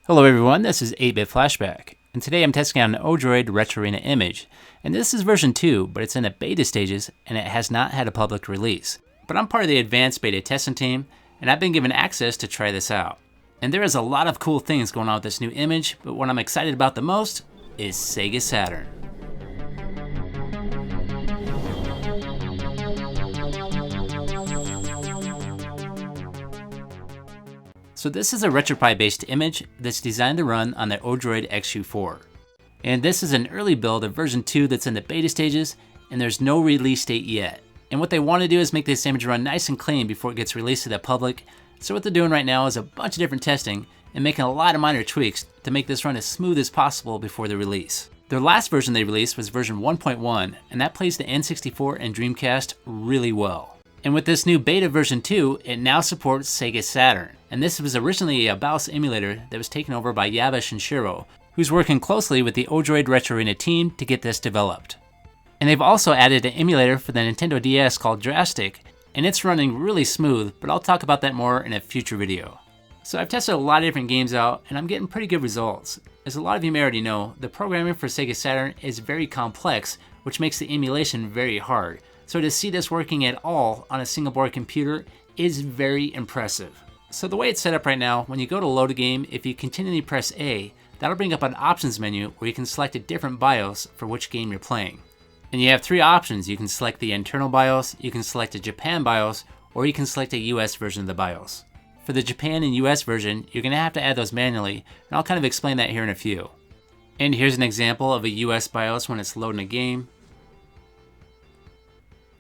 Hello everyone, this is 8-Bit Flashback, and today I'm testing out an Odroid Retro Arena image, and this is version 2, but it's in the beta stages, and it has not had a public release. But I'm part of the advanced beta testing team, and I've been given access to try this out. And there is a lot of cool things going on with this new image, but what I'm excited about the most is SEGA Saturn. So this is a Retropie based image that's designed to run on the Odroid XU4. And this is an early build of version 2 that's in the beta stages, and there's no release date yet. And what they want to do is make this image run nice and clean before it gets released to the public. So what they're doing right now is a bunch of different testing and making a lot of minor tweaks to make this run as smooth as possible before the release. Their last version they released was version 1.1, and that plays the N64 and Dreamcast really well. And with this new beta version 2, it now supports SEGA Saturn. And this was originally a BIOS emulator that was taken over by Yaba Shinshiro, who's working closely with the Odroid Retro Arena team to get this developed. And they've also added an emulator for the Nintendo DS called Drastic, and it's running really smooth, but I'll talk about that more in a future video. So I've tested a lot of different games out, and I'm getting pretty good results. As a lot of you may already know, the programming for SEGA Saturn is very complex, which makes the emulation very hard. So to see this working at all on a single board computer is very impressive. So the way it's set up right now, when you go to load a game, if you continually press A, that'll bring up an options menu where you can select a different BIOS for which game you're playing. And you have three options. You can select the internal BIOS, you can select a Japan BIOS, or you can select a US version of the BIOS. For the Japan and US version, you're going to have to add those manually, and I'll kind of explain that here in a few. And here's an example of a US BIOS when it's loading a game.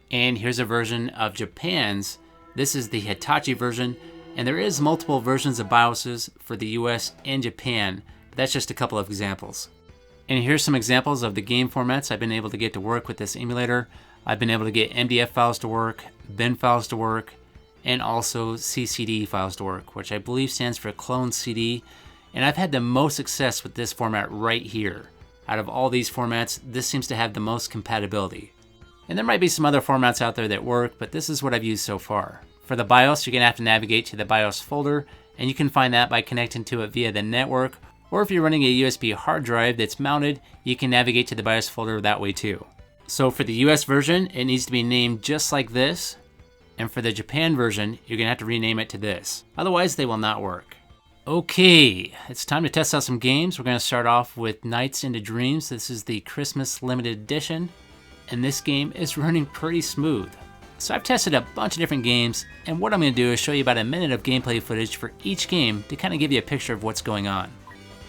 And here's a version of Japan's. This is the Hitachi version, and there is multiple versions of BIOSes for the US and Japan, but that's just a couple of examples. And here's some examples of the game formats I've been able to get to work with this emulator. I've been able to get MDF files to work, bin files to work, and also CCD files to work, which I believe stands for clone CD. And I've had the most success with this format right here. Out of all these formats, this seems to have the most compatibility. And there might be some other formats out there that work, but this is what I've used so far. For the BIOS, you're going to have to navigate to the BIOS folder, and you can find that by connecting to it via the network, or if you're running a USB hard drive that's mounted, you can navigate to the BIOS folder that way too. So for the US version, it needs to be named just like this, and for the Japan version, you're going to have to rename it to this. Otherwise, they will not work. Okay, it's time to test out some games. We're going to start off with Nights into Dreams. This is the Christmas limited edition. And this game is running pretty smooth. So I've tested a bunch of different games, and what I'm going to do is show you about a minute of gameplay footage for each game to kind of give you a picture of what's going on.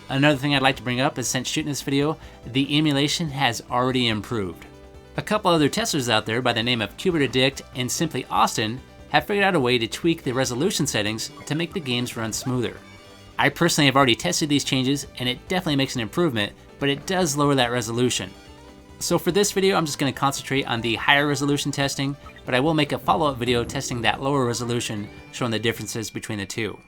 Another thing I'd like to bring up is since shooting this video, the emulation has already improved. A couple other testers out there by the name of Cubert Addict and Simply Austin have figured out a way to tweak the resolution settings to make the games run smoother. I personally have already tested these changes, and it definitely makes an improvement, but it does lower that resolution. So for this video, I'm just going to concentrate on the higher resolution testing, but I will make a follow-up video testing that lower resolution, showing the differences between the two.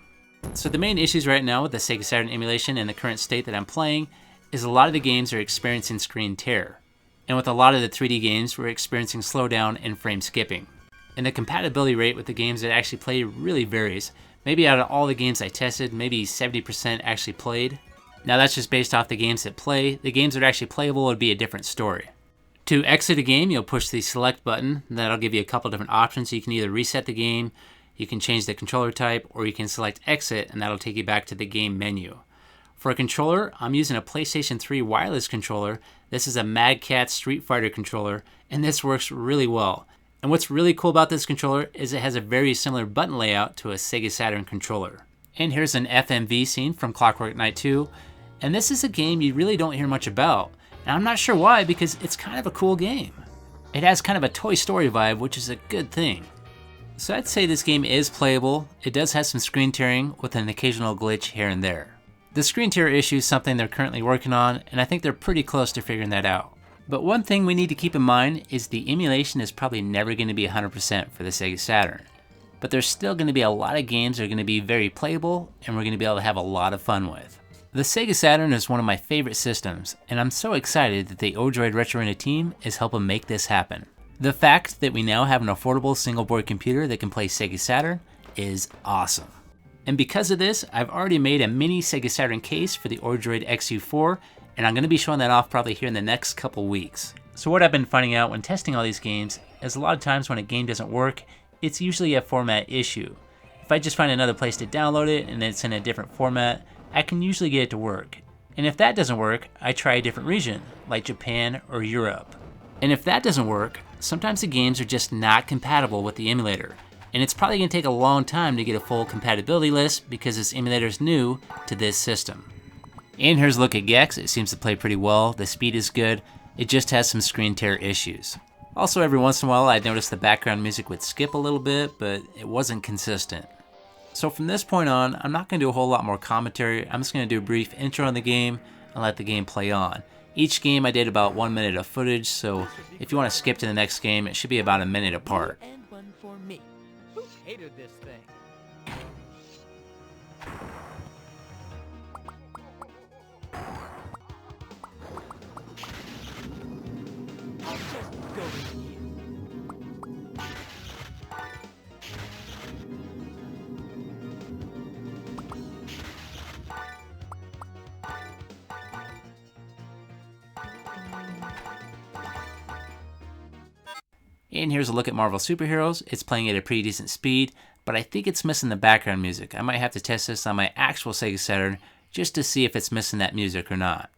So the main issues right now with the SEGA Saturn emulation and the current state that I'm playing is a lot of the games are experiencing screen tear. And with a lot of the 3D games, we're experiencing slowdown and frame skipping. And the compatibility rate with the games that actually play really varies. Maybe out of all the games I tested, maybe 70% actually played. Now that's just based off the games that play. The games that are actually playable would be a different story. To exit a game, you'll push the select button, and that'll give you a couple different options. You can either reset the game, you can change the controller type, or you can select exit, and that'll take you back to the game menu. For a controller, I'm using a PlayStation 3 wireless controller. This is a Mad Catz Street Fighter controller, and this works really well. And what's really cool about this controller is it has a very similar button layout to a SEGA Saturn controller. And here's an FMV scene from Clockwork Night 2. And this is a game you really don't hear much about. And I'm not sure why, because it's kind of a cool game. It has kind of a Toy Story vibe, which is a good thing. So I'd say this game is playable. It does have some screen tearing with an occasional glitch here and there. The screen tear issue is something they're currently working on, and I think they're pretty close to figuring that out. But one thing we need to keep in mind is the emulation is probably never going to be 100% for the SEGA Saturn. But there's still going to be a lot of games that are going to be very playable, and we're going to be able to have a lot of fun with. The SEGA Saturn is one of my favorite systems, and I'm so excited that the Odroid Retro Arena team is helping make this happen. The fact that we now have an affordable single board computer that can play SEGA Saturn is awesome. And because of this, I've already made a mini SEGA Saturn case for the Odroid XU4, and I'm going to be showing that off probably here in the next couple weeks. So what I've been finding out when testing all these games is a lot of times when a game doesn't work, it's usually a format issue. If I just find another place to download it and it's in a different format, I can usually get it to work. And if that doesn't work, I try a different region, like Japan or Europe. And if that doesn't work, sometimes the games are just not compatible with the emulator. And it's probably going to take a long time to get a full compatibility list because this emulator is new to this system. And here's a look at Gex. It seems to play pretty well. The speed is good. It just has some screen tear issues. Also, every once in a while, I'd notice the background music would skip a little bit, but it wasn't consistent. So from this point on, I'm not going to do a whole lot more commentary. I'm just going to do a brief intro on the game and let the game play on. Each game I did about 1 minute of footage, so if you want to skip to the next game, it should be about a minute apart. And one for me. Who hated this thing? I'll just go in here. And here's a look at Marvel Superheroes. It's playing at a pretty decent speed, but I think it's missing the background music. I might have to test this on my actual SEGA Saturn just to see if it's missing that music or not.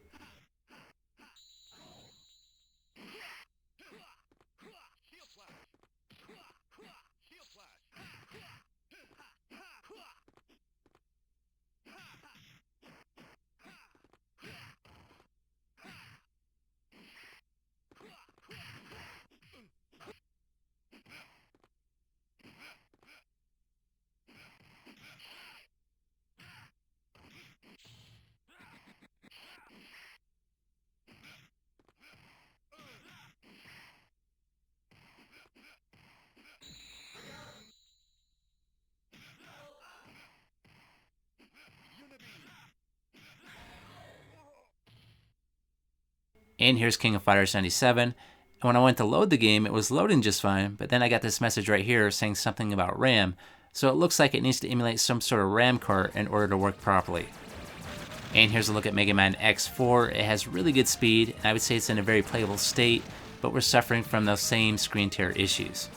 And here's King of Fighters 97. And when I went to load the game, it was loading just fine, but then I got this message right here saying something about RAM. So it looks like it needs to emulate some sort of RAM cart in order to work properly. And here's a look at Mega Man X4. It has really good speed, and I would say it's in a very playable state, but we're suffering from those same screen tear issues.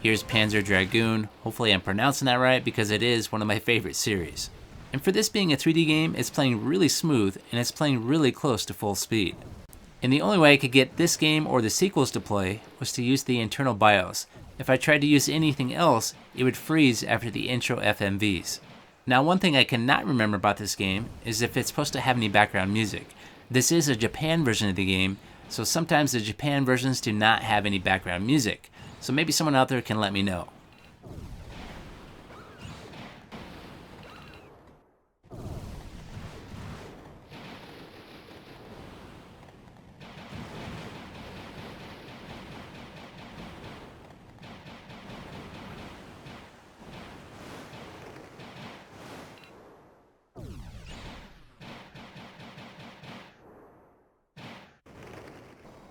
Here's Panzer Dragoon. Hopefully I'm pronouncing that right because it is one of my favorite series. And for this being a 3D game, it's playing really smooth and it's playing really close to full speed. And the only way I could get this game or the sequels to play was to use the internal BIOS. If I tried to use anything else, it would freeze after the intro FMVs. Now one thing I cannot remember about this game is if it's supposed to have any background music. This is a Japan version of the game, so sometimes the Japan versions do not have any background music. So maybe someone out there can let me know.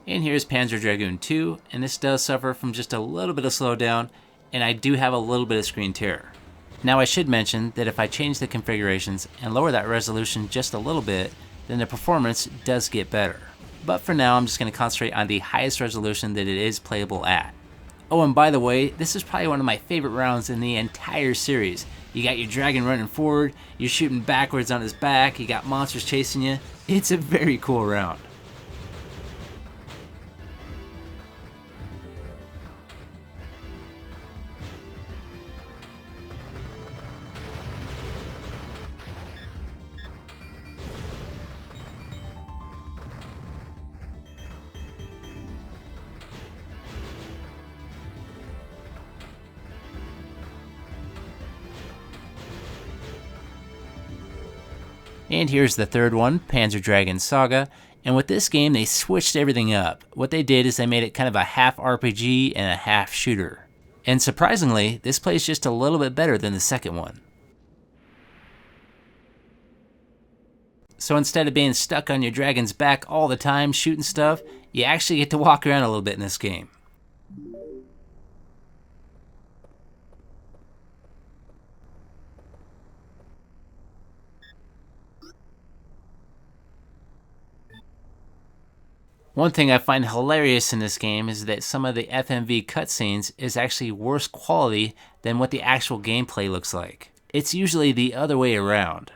And here's Panzer Dragoon 2, and this does suffer from just a little bit of slowdown, and I do have a little bit of screen tear. Now I should mention that if I change the configurations and lower that resolution just a little bit, then the performance does get better. But for now, I'm just going to concentrate on the highest resolution that it is playable at. Oh, and by the way, this is probably one of my favorite rounds in the entire series. You got your dragon running forward, you're shooting backwards on his back, you got monsters chasing you. It's a very cool round. And here's the third one, Panzer Dragoon Saga. And with this game, they switched everything up. What they did is they made it kind of a half RPG and a half shooter. And surprisingly, this plays just a little bit better than the second one. So instead of being stuck on your dragon's back all the time shooting stuff, you actually get to walk around a little bit in this game. One thing I find hilarious in this game is that some of the FMV cutscenes is actually worse quality than what the actual gameplay looks like. It's usually the other way around.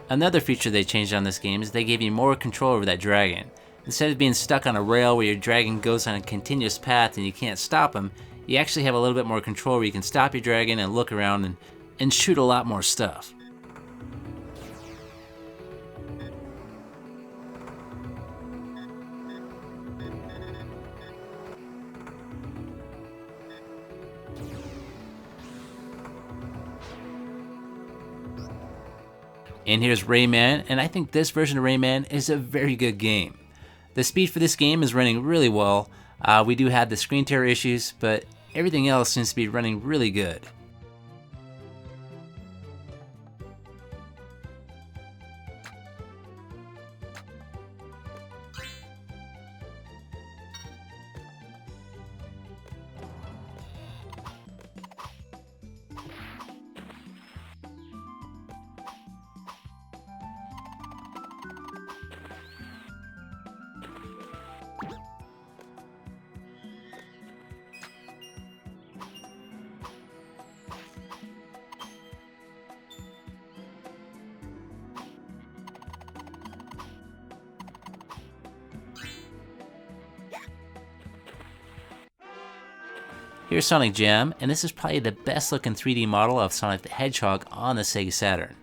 Another feature they changed on this game is they gave you more control over that dragon. Instead of being stuck on a rail where your dragon goes on a continuous path and you can't stop him, you actually have a little bit more control where you can stop your dragon and look around and shoot a lot more stuff. And here's Rayman, and I think this version of Rayman is a very good game. The speed for this game is running really well. We do have the screen tear issues, but everything else seems to be running really good. Here's Sonic Jam, and this is probably the best looking 3D model of Sonic the Hedgehog on the SEGA Saturn.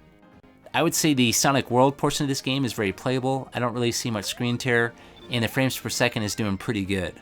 I would say the Sonic World portion of this game is very playable. I don't really see much screen tear, and the frames per second is doing pretty good.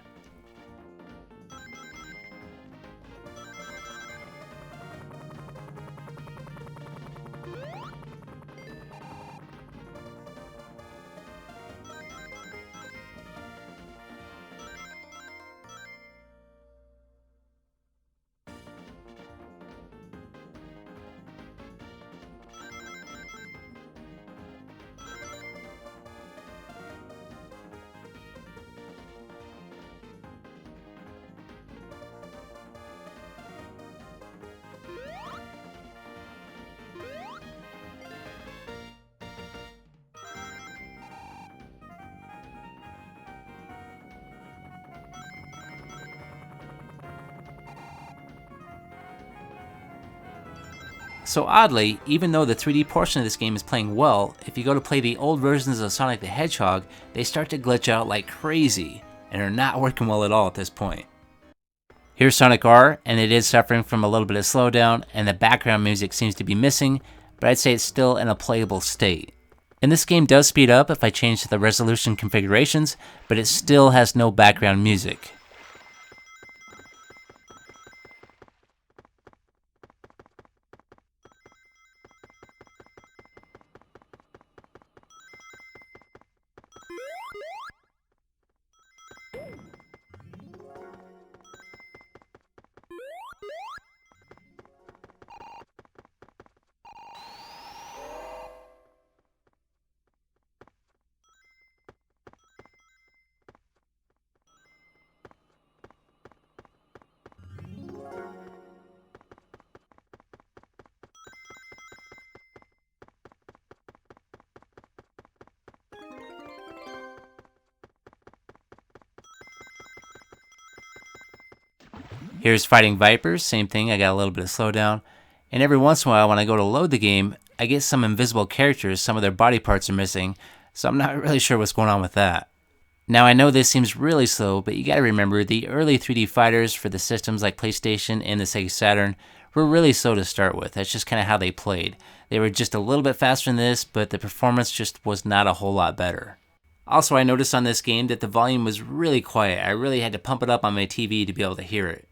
So oddly, even though the 3D portion of this game is playing well, if you go to play the old versions of Sonic the Hedgehog, they start to glitch out like crazy, and are not working well at all at this point. Here's Sonic R, and it is suffering from a little bit of slowdown, and the background music seems to be missing, but I'd say it's still in a playable state. And this game does speed up if I change the resolution configurations, but it still has no background music. Here's Fighting Vipers, same thing, I got a little bit of slowdown. And every once in a while when I go to load the game, I get some invisible characters, some of their body parts are missing, so I'm not really sure what's going on with that. Now I know this seems really slow, but you gotta remember the early 3D fighters for the systems like PlayStation and the SEGA Saturn were really slow to start with. That's just kind of how they played. They were just a little bit faster than this, but the performance just was not a whole lot better. Also, I noticed on this game that the volume was really quiet. I really had to pump it up on my TV to be able to hear it.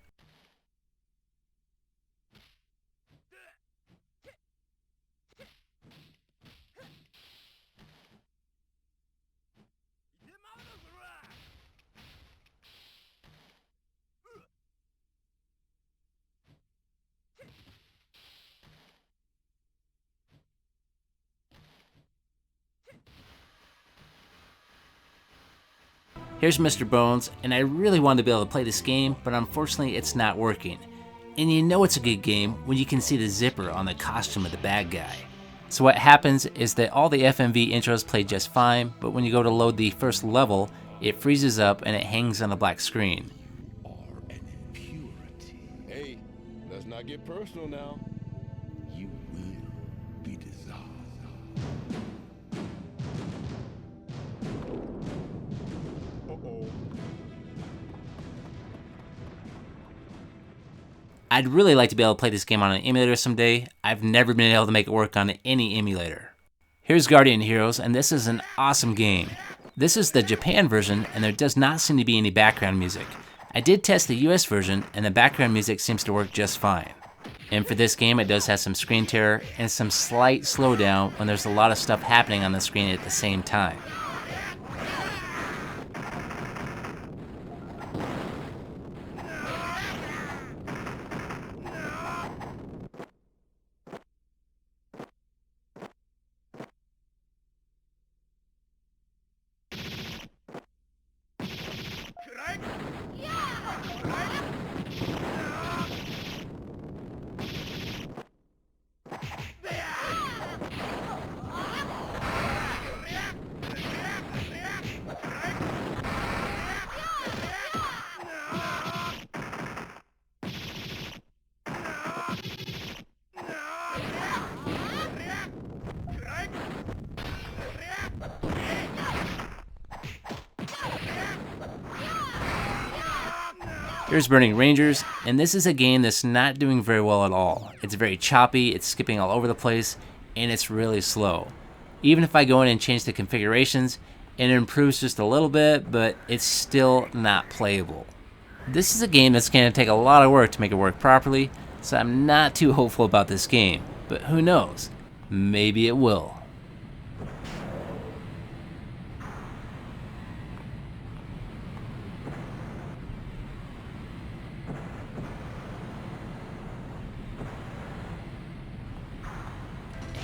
Here's Mr. Bones, and I really wanted to be able to play this game, but unfortunately it's not working. And you know it's a good game when you can see the zipper on the costume of the bad guy. So what happens is that all the FMV intros play just fine, but when you go to load the first level, it freezes up and it hangs on the black screen. Are an impurity. Hey, let's not get personal now. You will be dissolved. Uh-oh. I'd really like to be able to play this game on an emulator someday. I've never been able to make it work on any emulator. Here's Guardian Heroes, and this is an awesome game. This is the Japan version, and there does not seem to be any background music. I did test the US version, and the background music seems to work just fine. And for this game, it does have some screen tear and some slight slowdown when there's a lot of stuff happening on the screen at the same time. Here's Burning Rangers, and this is a game that's not doing very well at all. It's very choppy, it's skipping all over the place, and it's really slow. Even if I go in and change the configurations, it improves just a little bit, but it's still not playable. This is a game that's going to take a lot of work to make it work properly, so I'm not too hopeful about this game, but who knows? Maybe it will.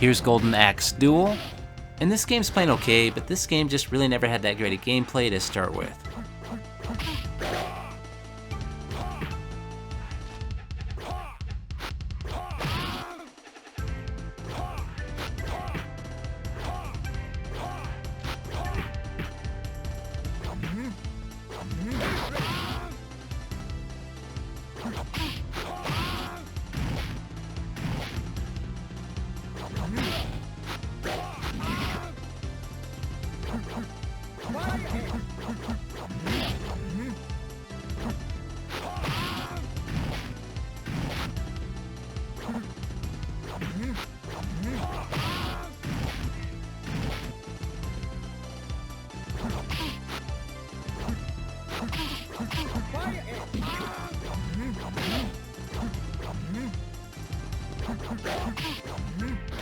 Here's Golden Axe Duel, and this game's playing okay, but this game just really never had that great a gameplay to start with.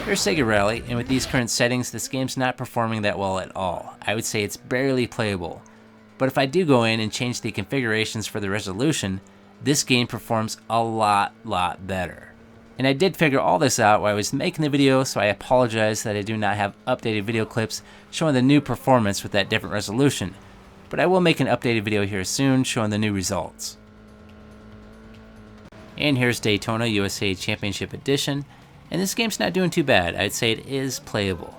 Here's Sega Rally, and with these current settings, this game's not performing that well at all. I would say it's barely playable. But if I do go in and change the configurations for the resolution, this game performs a lot better. And I did figure all this out while I was making the video, so I apologize that I do not have updated video clips showing the new performance with that different resolution. But I will make an updated video here soon showing the new results. And here's Daytona USA Championship Edition, and this game's not doing too bad. I'd say it is playable.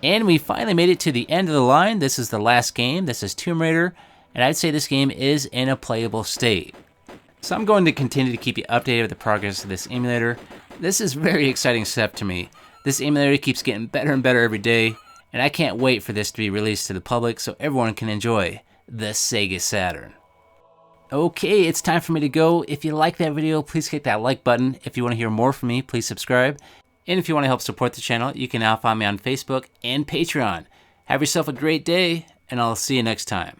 And we finally made it to the end of the line. This is the last game. This is Tomb Raider, and I'd say this game is in a playable state. So I'm going to continue to keep you updated with the progress of this emulator. This is a very exciting step to me. This emulator keeps getting better and better every day, and I can't wait for this to be released to the public so everyone can enjoy the SEGA Saturn. Okay, it's time for me to go. If you like that video, please hit that like button. If you want to hear more from me, please subscribe. And if you want to help support the channel, you can now find me on Facebook and Patreon. Have yourself a great day, and I'll see you next time.